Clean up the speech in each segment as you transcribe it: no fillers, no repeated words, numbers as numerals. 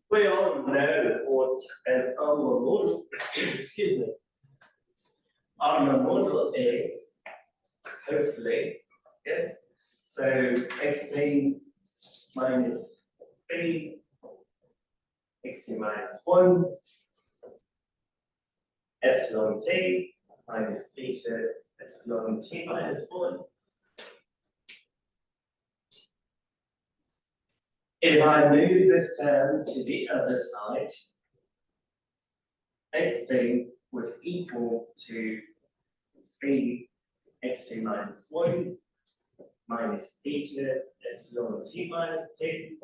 We all know what an ARMA model, excuse me, ARMA model is, hopefully, yes. So xt minus 3, xt minus 1, epsilon t minus theta epsilon t minus 1. If I move this term to the other side, xt would equal to 3 xt minus 1 minus theta epsilon t minus 2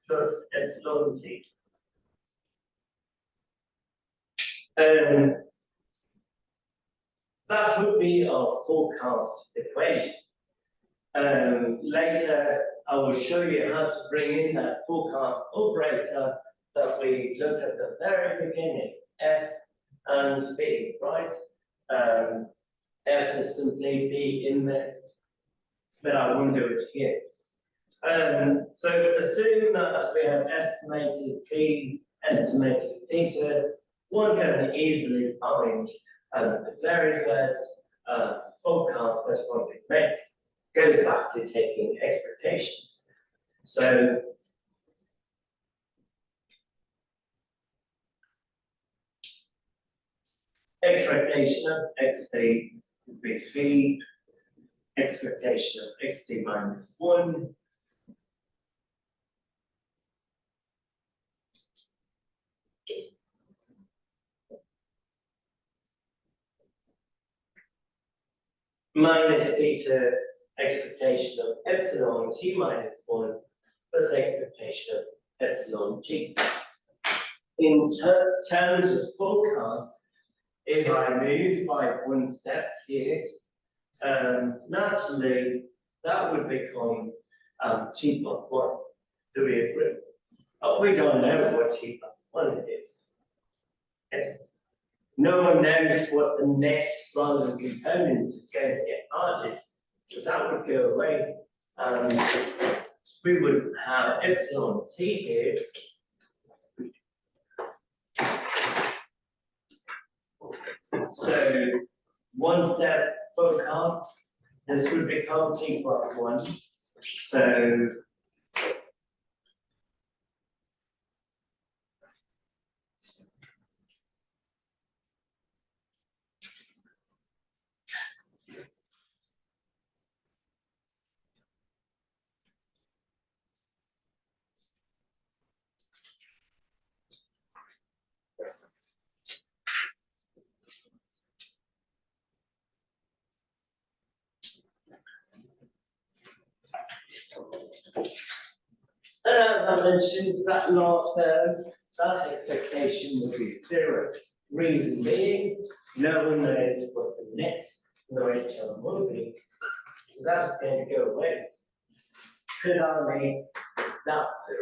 plus epsilon t. That would be our forecast equation. Later, I will show you how to bring in that forecast operator that we looked at the very beginning, f and b, right? F is simply b inverse, but I won't do it here. So assume that we have estimated p, estimated theta. One can easily find the very first forecast that one can make goes back to taking expectations. So expectation of xt would be 3, expectation of xt minus 1, minus theta expectation of epsilon t minus 1 plus expectation of epsilon t. In terms of forecasts, if I move by one step here, naturally that would become t plus 1. Do we agree? We don't know what t plus 1 is. Yes. No one knows what the next random component is going to get added, so that would go away. We would have epsilon t here. So one step forecast, this would become t plus 1. So and as I mentioned, that last term, that expectation will be 0. Reason being, no one knows what the next noise term will be. So that's going to go away. Could I make that 0?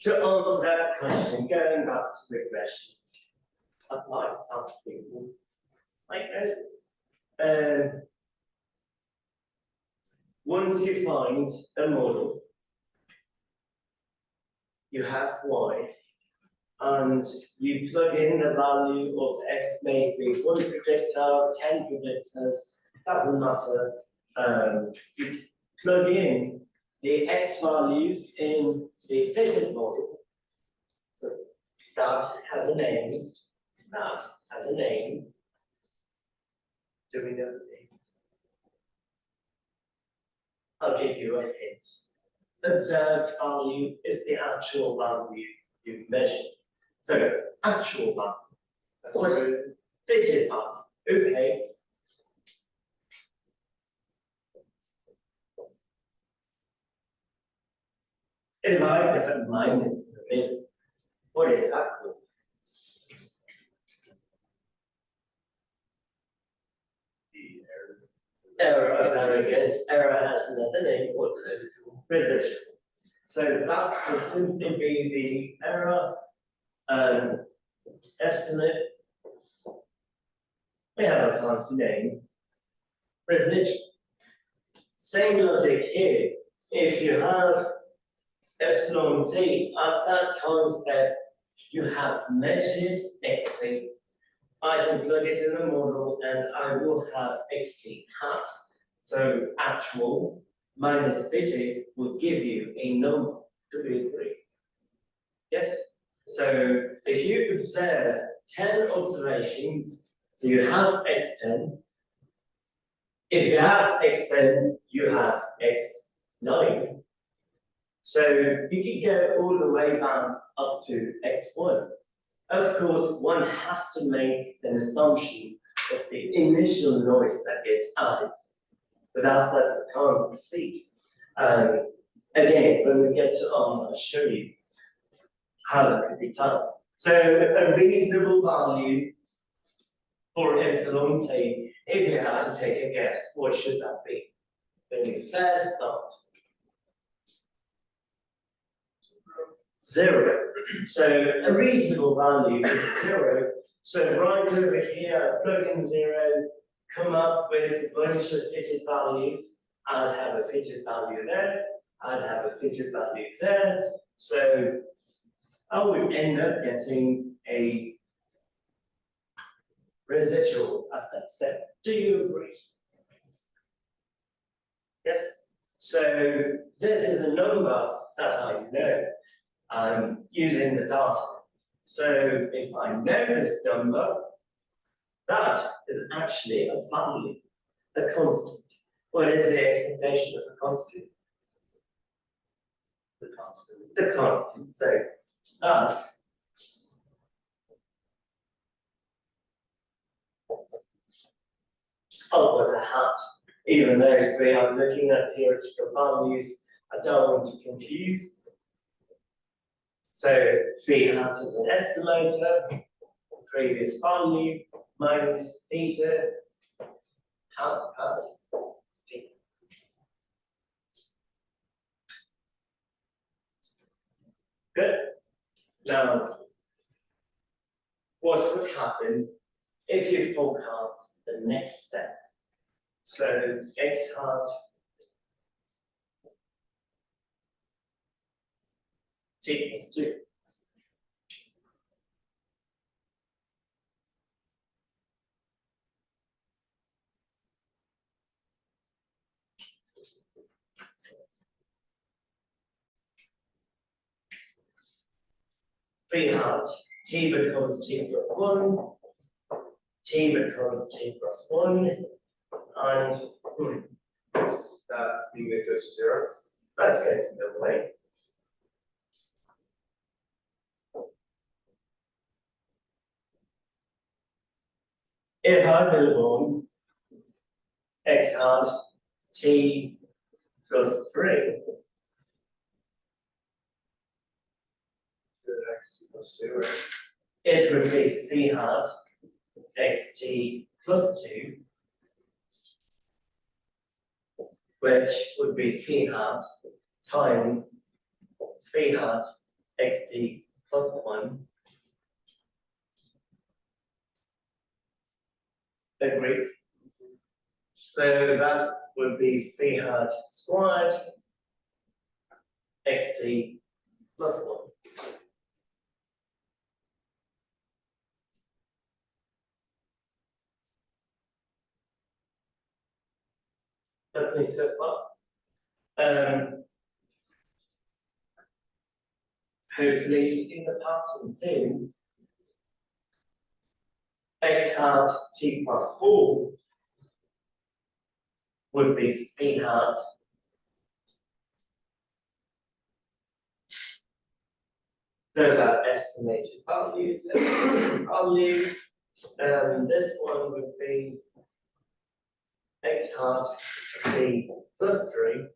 To answer that question, going back to regression, apply something like this. Once you find a model, you have y, and you plug in the value of x, maybe 1 predictor, 10 predictors, doesn't matter. You plug in the x values in the fitted model. So that has a name, that has a name. Do we know the names? I'll give you a hint. Observed value is the actual value you measure. So actual value, or fitted value, okay. If I put a minus in the middle, what is that called? Error, very good. Error has another name, what's it? Residual. So that would simply be the error estimate. We have a fancy name, residual. Same logic here. If you have epsilon t at that time step, you have measured xt. I can plug it in the model and I will have xt hat. So actual minus fitted will give you a number. Do we agree? Yes? So if you observe 10 observations, so you have x10. If you have x10, you have x9. So you can go all the way down up to x1. Of course, one has to make an assumption of the initial noise that gets added. Without that, I can't proceed. Again, when we get to ARMA, I'll show you how that could be done. So a reasonable value for epsilon t, if you had to take a guess, what should that be? When you first start. 0. So a reasonable value is 0. So right over here, I plug in 0, come up with a bunch of fitted values. I'd have a fitted value there. I'd have a fitted value there. So I would end up getting a residual at that step. Do you agree? Yes? So this is a number that I know. I'm using the data. So if I know this number, that is actually a value, a constant. What is the expectation of a constant? The constant. The constant. So that what's a hat? Even though we are looking at theoretical values, I don't want to confuse. So phi hat is an estimator, previous value minus theta hat t. Good. Now, what would happen if you forecast the next step? So x hat t plus 2. Phi hat t becomes t plus 1, t becomes t plus 1, and being that goes to 0. that's going to go away. If I build on x hat t plus 3, X plus 2, right? it would be phi hat xt plus 2, which would be phi hat times phi hat xt plus 1. Agreed? So that would be phi hat squared xt plus 1. Got me so far? Hopefully you've seen the pattern soon. X hat t plus 4 would be phi hat those are estimated values. Value, this one would be x hat t plus 3,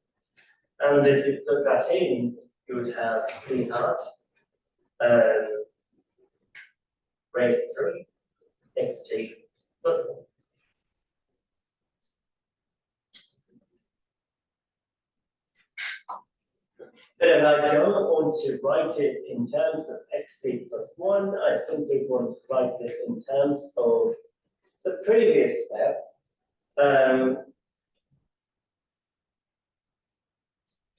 and if you plug that in, you would have phi hat raised 3 xt plus 1. But if I don't want to write it in terms of xt plus 1, I simply want to write it in terms of the previous step.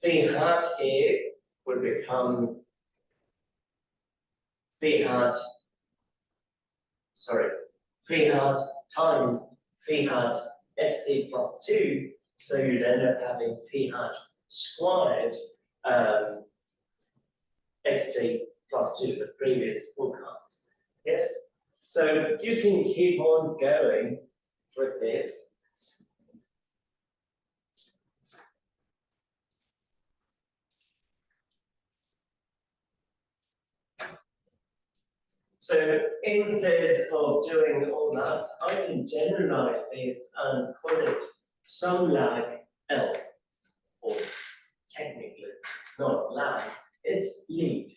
Phi hat here would become phi hat times phi hat xt plus 2, so you'd end up having phi hat squared xt plus 2, the previous forecast. Yes? So you can keep on going with this. So instead of doing all that, I can generalize this and call it some lag L, or technically not lag, it's lead.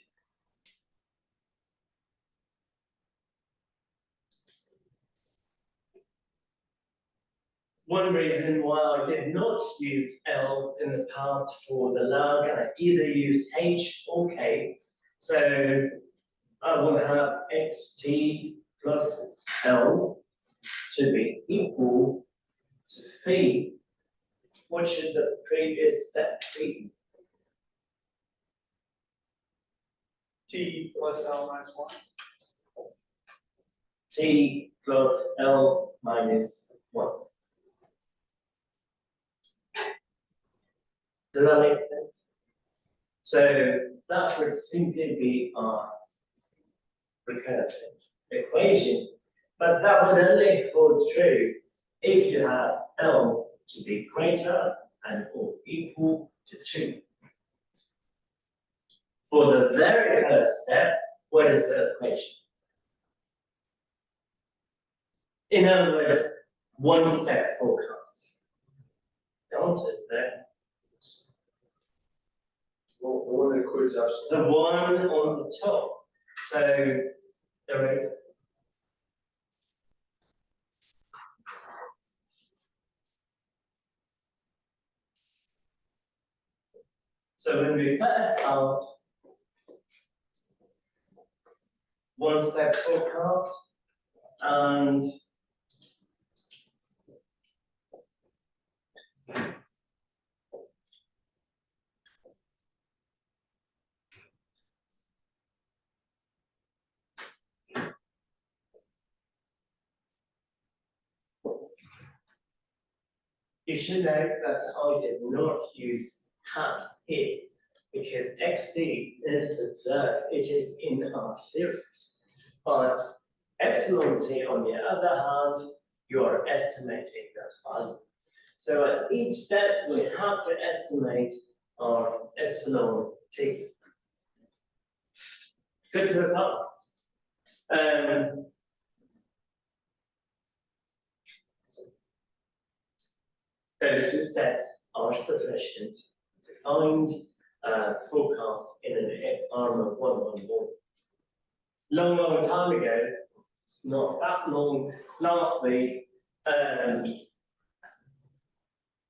One reason why I did not use L in the past for the lag, I either used H or K. So I will have xt plus L to be equal to phi. What should the previous step be? T plus L minus 1. T plus L minus 1. Does that make sense? So that would simply be our recursive equation, but that would only hold true if you have L to be greater and or equal to 2. For the very first step, what is the equation? In other words, one step forecast. The answer is there. Well, the one that includes absolute. The one on the top. So there is. So when we first start, one step forecast, and you should know that I did not use hat here because xt is observed, it is in our series. But epsilon t, on the other hand, you are estimating that value. So at each step, we have to estimate our epsilon t. Good to know. Those two steps are sufficient to find forecasts in an ARMA 111. Long time ago, it's not that long, last week,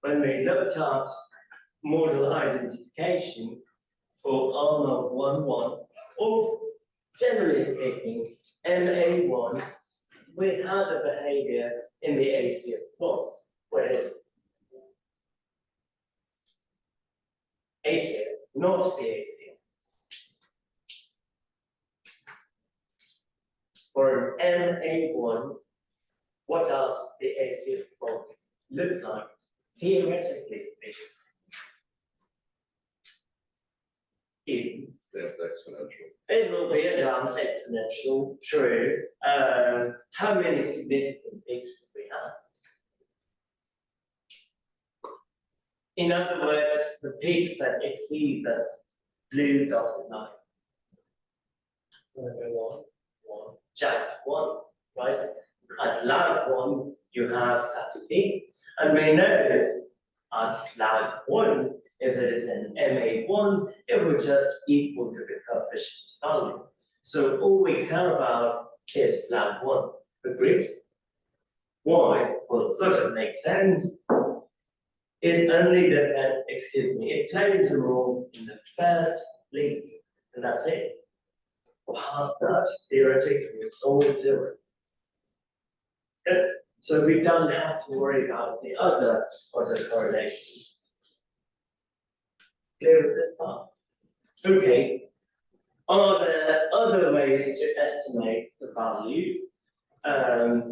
when we looked at model identification for ARMA 11, or generally speaking, MA1, we had a behavior in the ACF plots, whereas ACF, not the ACF. For an MA1, what does the ACF plot look like, theoretically speaking? It will be a damn exponential, true. How many significant peaks do we have? In other words, the peaks that exceed the blue dotted line. One. Just one, right? At lag 1, you have that peak. And we know at lag 1, if it is an MA1, it will just equal to the coefficient value. So all we care about is lag 1. Agreed? Why? Well, it sort of makes sense. it only depends, excuse me, it plays a role in the first lead, and that's it. Past that, theoretically, it's all zero. Good. So we don't have to worry about the other autocorrelations. Clear with this part? Okay. Are there other ways to estimate the value of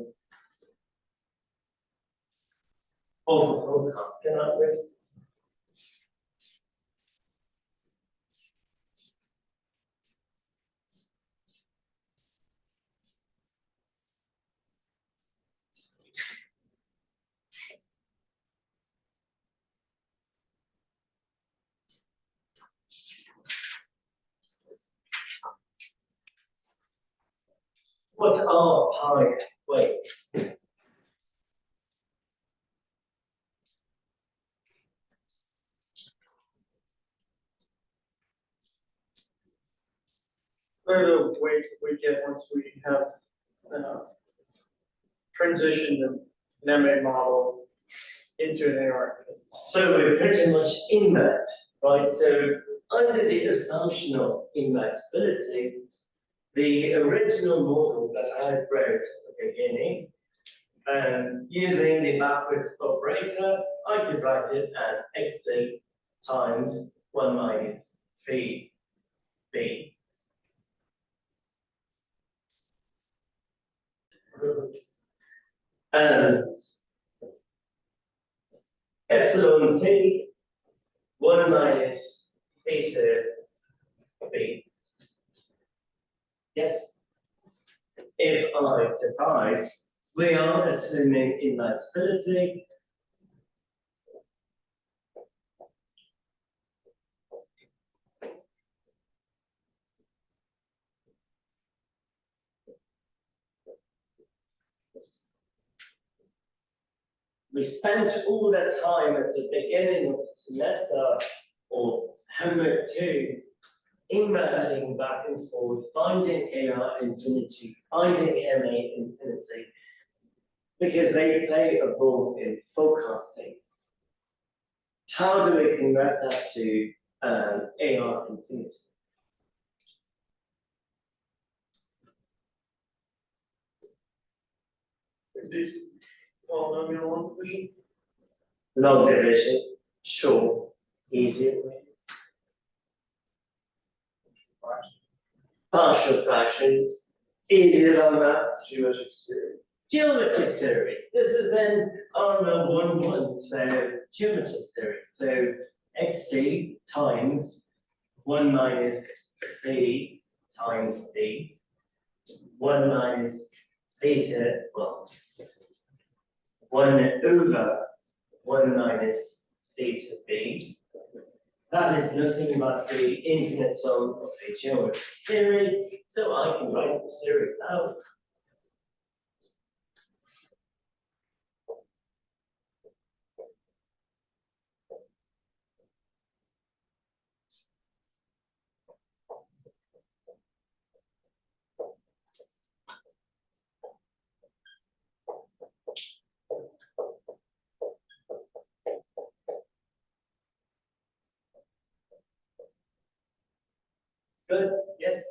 a forecast? Can I raise? What are pi weights? What are the weights that we get once we have transitioned an MA model into an AR? So we're pretty much invert, right? So under the assumption of invertibility, the original model that I wrote at the beginning, using the backwards operator, I could write it as xt times 1 minus phi b. Epsilon t 1 minus theta b. Yes? If I divide, we are assuming invertibility. We spent all that time at the beginning of the semester, or homework 2, inverting back and forth, finding AR infinity, finding MA infinity, because they play a role in forecasting. How do we convert that to AR infinity? These polynomial long division? Long division, sure, easier way. Partial fractions, easier on that. Geometric series. Geometric series. This is then ARMA 1, so geometric series. So xt times 1 minus b times b, 1 minus theta, well, 1 over 1 minus theta b. That is nothing but the infinite sum of a geometric series, so I can write the series out. Good, yes?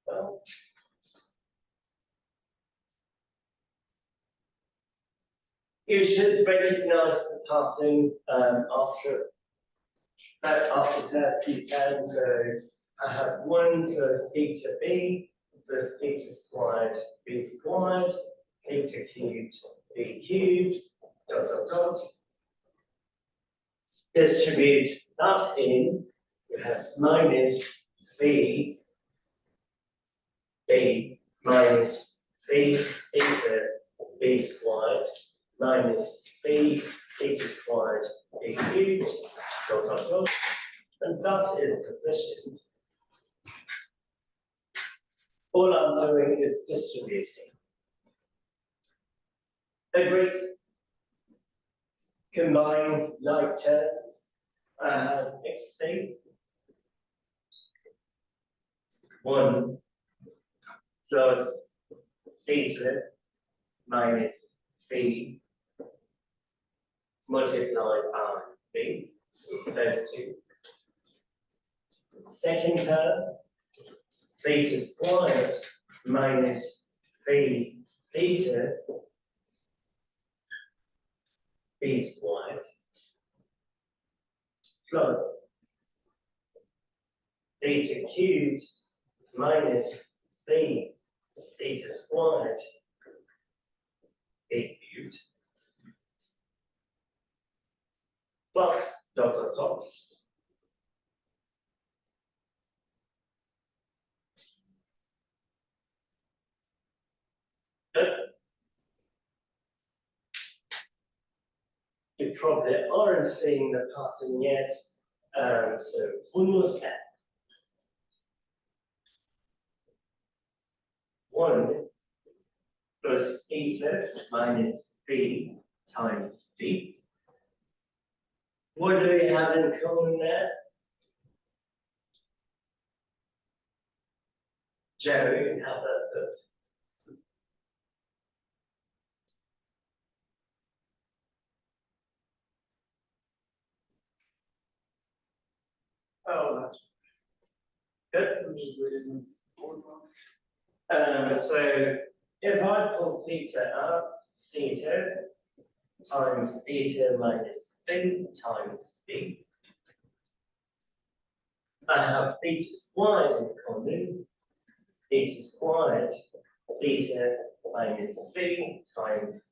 Well, you should recognize the pattern after first few terms. So I have 1 plus theta b plus theta squared b squared, theta cubed b cubed, dot dot dot. Distribute that in, you have minus v b minus v theta b squared minus b theta squared b cubed, dot dot dot, and that is sufficient. All I'm doing is distributing. Agreed? Combine like terms. I have xt 1 plus theta minus phi multiplied by b, those two. Second term, theta squared minus b theta b squared plus theta cubed minus b theta squared b cubed plus dot dot dot. You probably aren't seeing the pattern yet, so one more step. 1 plus theta minus b times b. What do we have in common there? Joe, how about that? Oh, that's Good. I'm just reading the board one. So if I pull theta up, theta times theta minus b times b, I have theta squared in common, theta squared, theta minus b times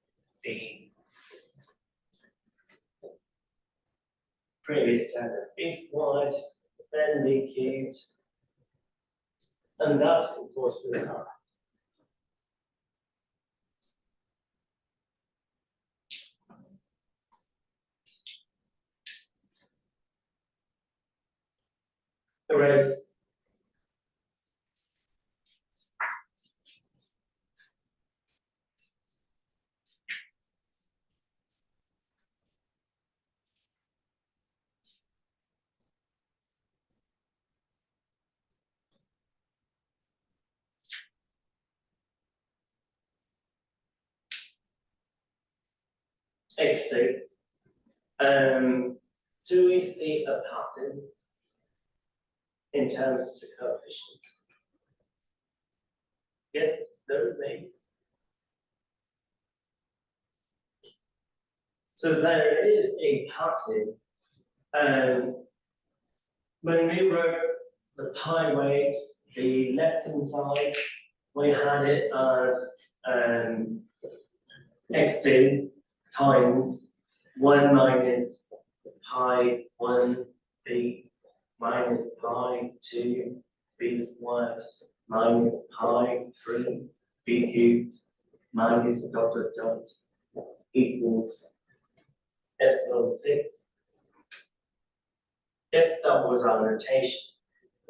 b. Previous term is b squared, then b cubed, and that's of course we have. Erase. X2. Do we see a pattern in terms of the coefficients? Yes, no, maybe. So there is a pattern. When we wrote the pi weights, the left-hand side, we had it as x2 times 1 minus pi 1 b minus pi 2 b squared minus pi 3 b cubed minus dot dot dot equals epsilon c. Yes, that was our notation.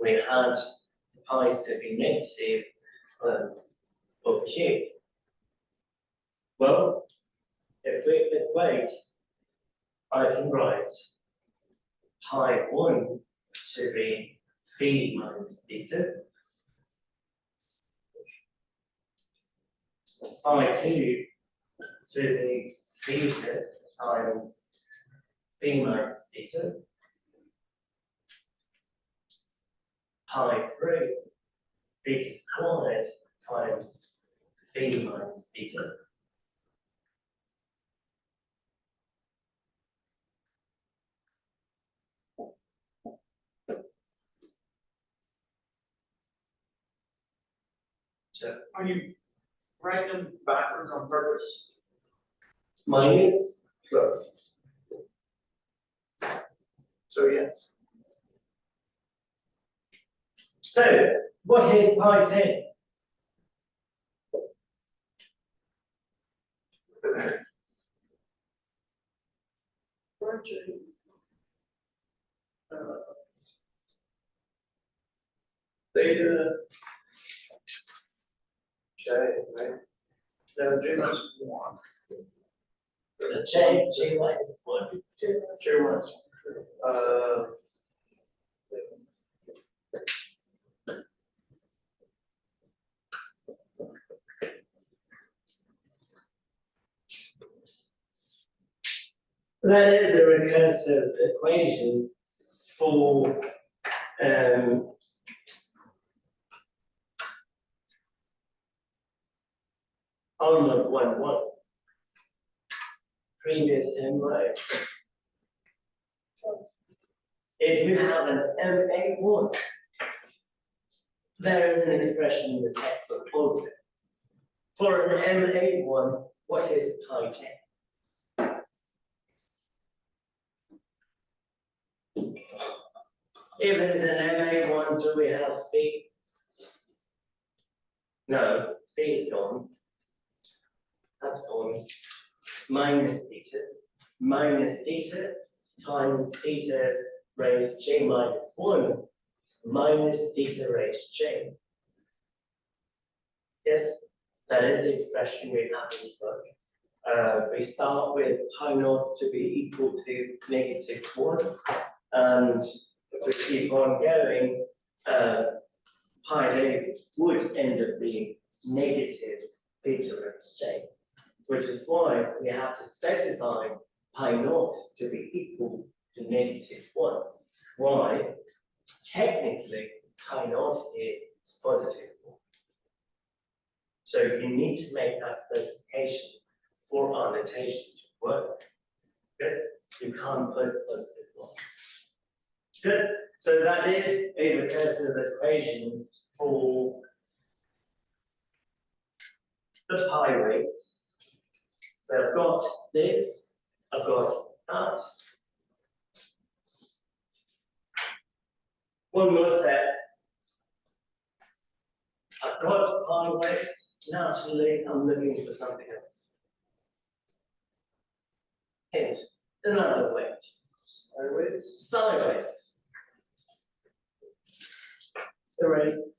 We had pi's to be negative over here. Well, if we equate, I can write pi 1 to be phi minus theta, pi 2 to be theta times phi minus theta, pi 3 theta squared times phi minus theta. So Are you writing them backwards on purpose? minus plus. So yes. So what is pi 10? Theta. J, right? No, J minus 1. The J minus 1. J minus. That is a recursive equation for ARMA 1.1. Previous MA. If you have an MA1, there is an expression in the textbook also. For an MA1, what is pi j? If it is an MA1, do we have phi? No, phi is gone. That's gone. Minus theta times theta raised j minus 1 is minus theta raised j. Yes, that is the expression we have in the book. We start with pi naught to be equal to -1, and if we keep on going, pi j would end up being negative theta raised j, which is why we have to specify pi naught to be equal to -1. Why? Technically, pi naught here is positive 1. So you need to make that specification for our notation to work. Good. You can't put positive 1. Good. So that is a recursive equation for the pi rates. So I've got this, I've got that. One more step. I've got pi rates. Naturally, I'm looking for something else. Hint, another weight. Sideways. Erase.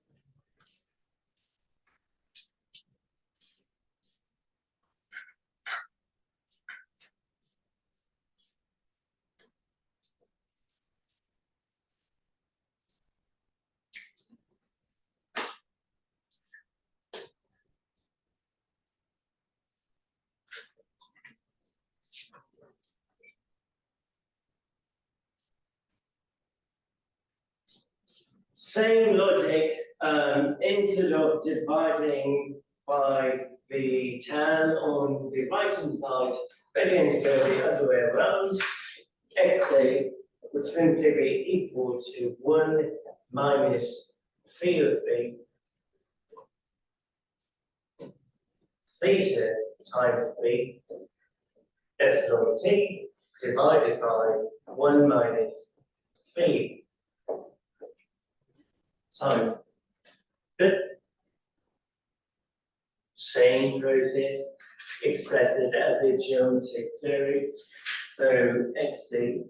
Same logic, instead of dividing by the tan on the right hand side, we're going to go the other way around. Xa would simply be equal to 1 minus phi of b theta times b epsilon t divided by 1 minus phi times. Good. Same process, express it as a geometric series. So xt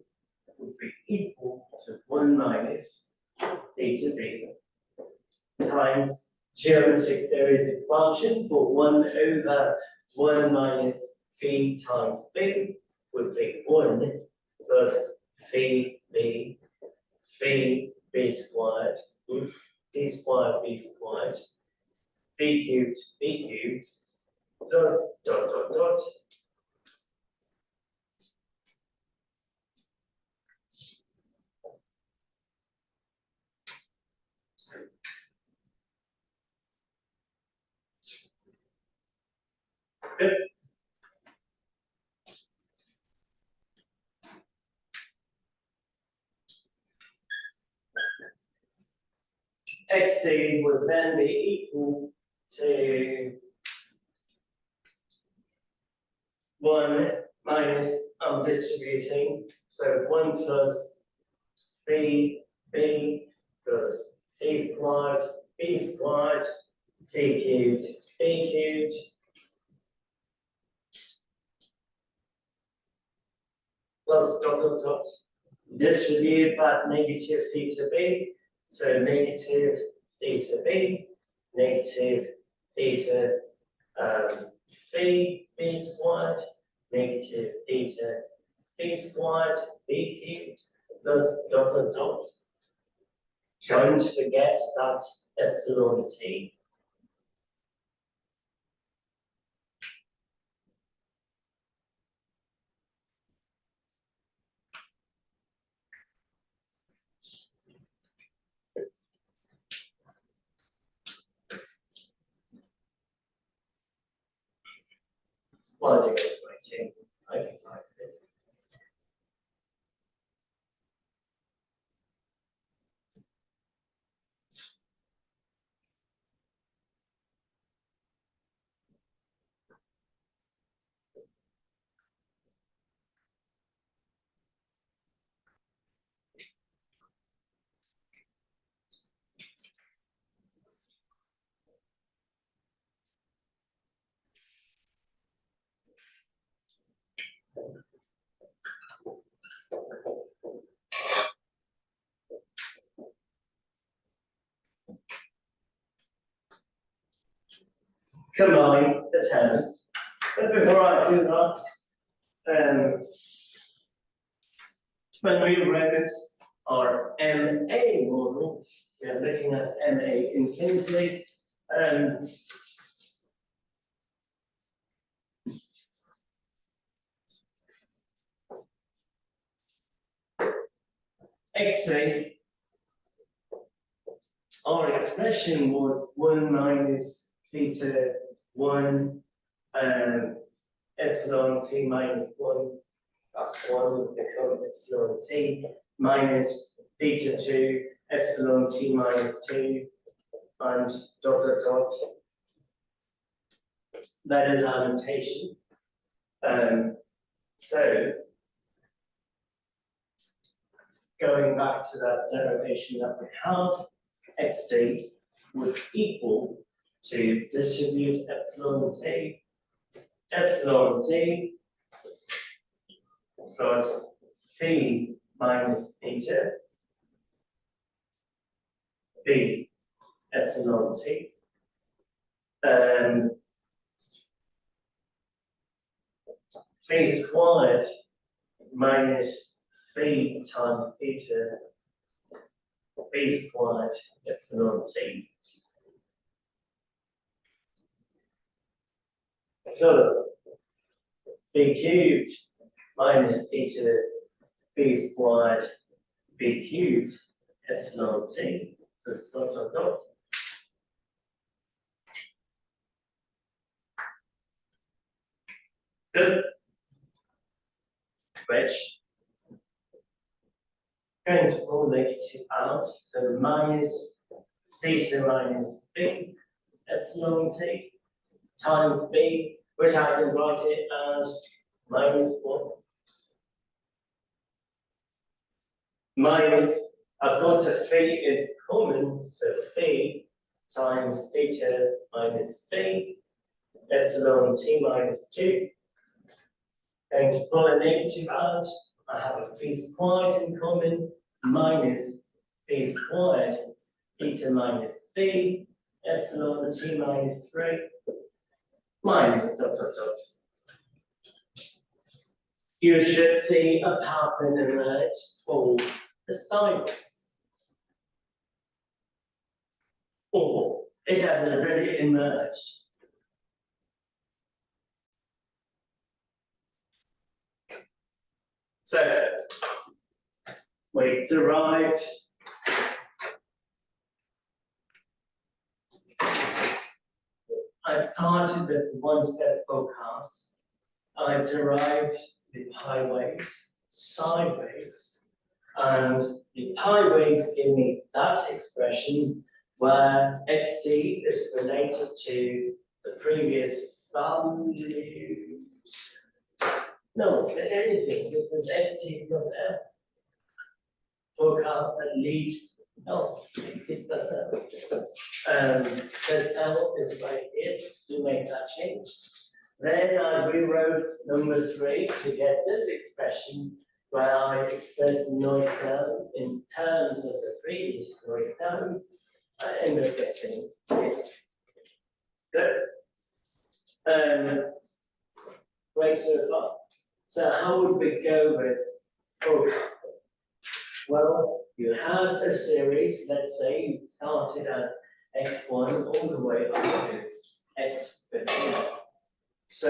would be equal to 1 minus theta b times geometric series expansion for 1 over 1 minus phi times b would be 1 plus phi b squared, d squared b squared, b cubed plus dot dot dot. Good. Xt would then be equal to 1 minus, I'm distributing, so 1 plus phi b plus p squared, phi cubed, b cubed, plus dot dot dot. Distribute that negative theta b, so negative theta b, negative theta phi b squared, negative theta phi squared, b cubed, plus dot dot dot. Don't forget that epsilon t. Combine the terms. But before I do that, when we wrote our MA model, we are looking at MA infinity. X3, our expression was 1 minus theta 1 epsilon t minus 1 plus 1 would become epsilon t minus theta 2 epsilon t minus 2 and dot dot dot. That is our notation. So going back to that derivation that we have, xt would equal to distribute epsilon t plus phi minus theta b epsilon t phi squared minus phi times theta b squared epsilon t plus b cubed minus theta b squared b cubed epsilon t plus dot dot dot. Good. Which going to pull negative out, so minus theta minus b epsilon t times b, which I can write it as minus 1. Minus, I've got a phi in common, so phi times theta minus b epsilon t minus 2. Going to pull a negative out, I have a phi squared in common, minus phi squared theta minus b epsilon t minus 3 minus dot dot dot. You should see a pattern emerge for the sideways. Or it had already emerged. So we derived I started with one-step forecast. I derived the pi waves sideways, and the pi waves give me that expression where xt is related to the previous values. No one said anything. This is xt plus f. Forecasts that lead. No, xt plus f. This L is right here to make that change. Then I rewrote number 3 to get this expression where I express the noise term in terms of the previous noise terms. I end up getting this. Good. Great so far. So how would we go with forecasting? Well, you have a series, let's say you started at x1 all the way up to x15. So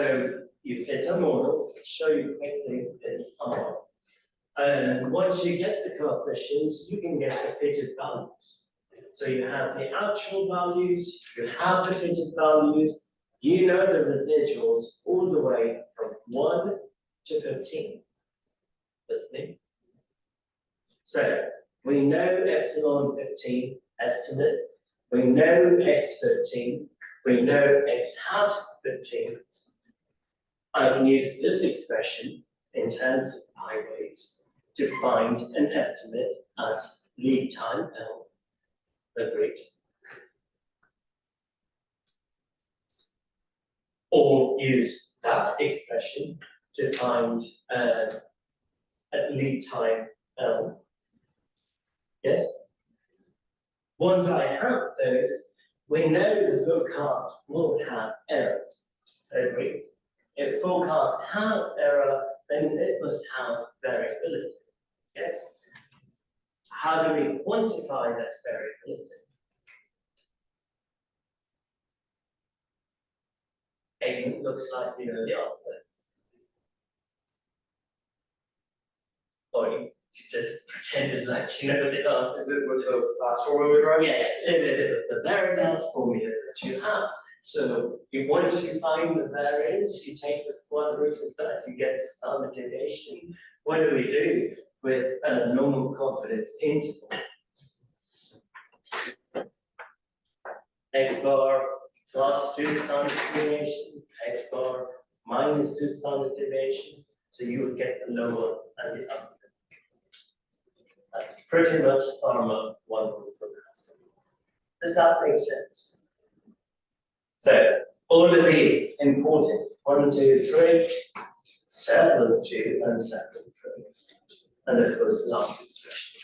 you fit a model, show you quickly in ARMA. And once you get the coefficients, you can get the fitted values. So you have the actual values, you have the fitted values, you know the residuals all the way from 1 to 15. With me? So we know epsilon 15 estimate, we know x15, we know x hat 15. I can use this expression in terms of pi weights to find an estimate at lead time L. Agreed. Or use that expression to find a lead time L. Yes? Once I have those, we know the forecast will have errors. Agreed? If forecast has error, then it must have variability. Yes? How do we quantify that variability? It looks like you know the answer. Or you just pretended like you know the answer. Is it with the last formula we read? Yes, it is the very last formula that you have. So once you find the variance, you take the square root of that, you get the standard deviation. What do we do with a normal confidence interval? X bar plus 2 standard deviation, X bar minus 2 standard deviation. So you would get the lower and the upper. That's pretty much ARMA 1 forecasting. Does that make sense? So all of these important 1, 2, 3, circle 2 and circle 3. And of course the last expression.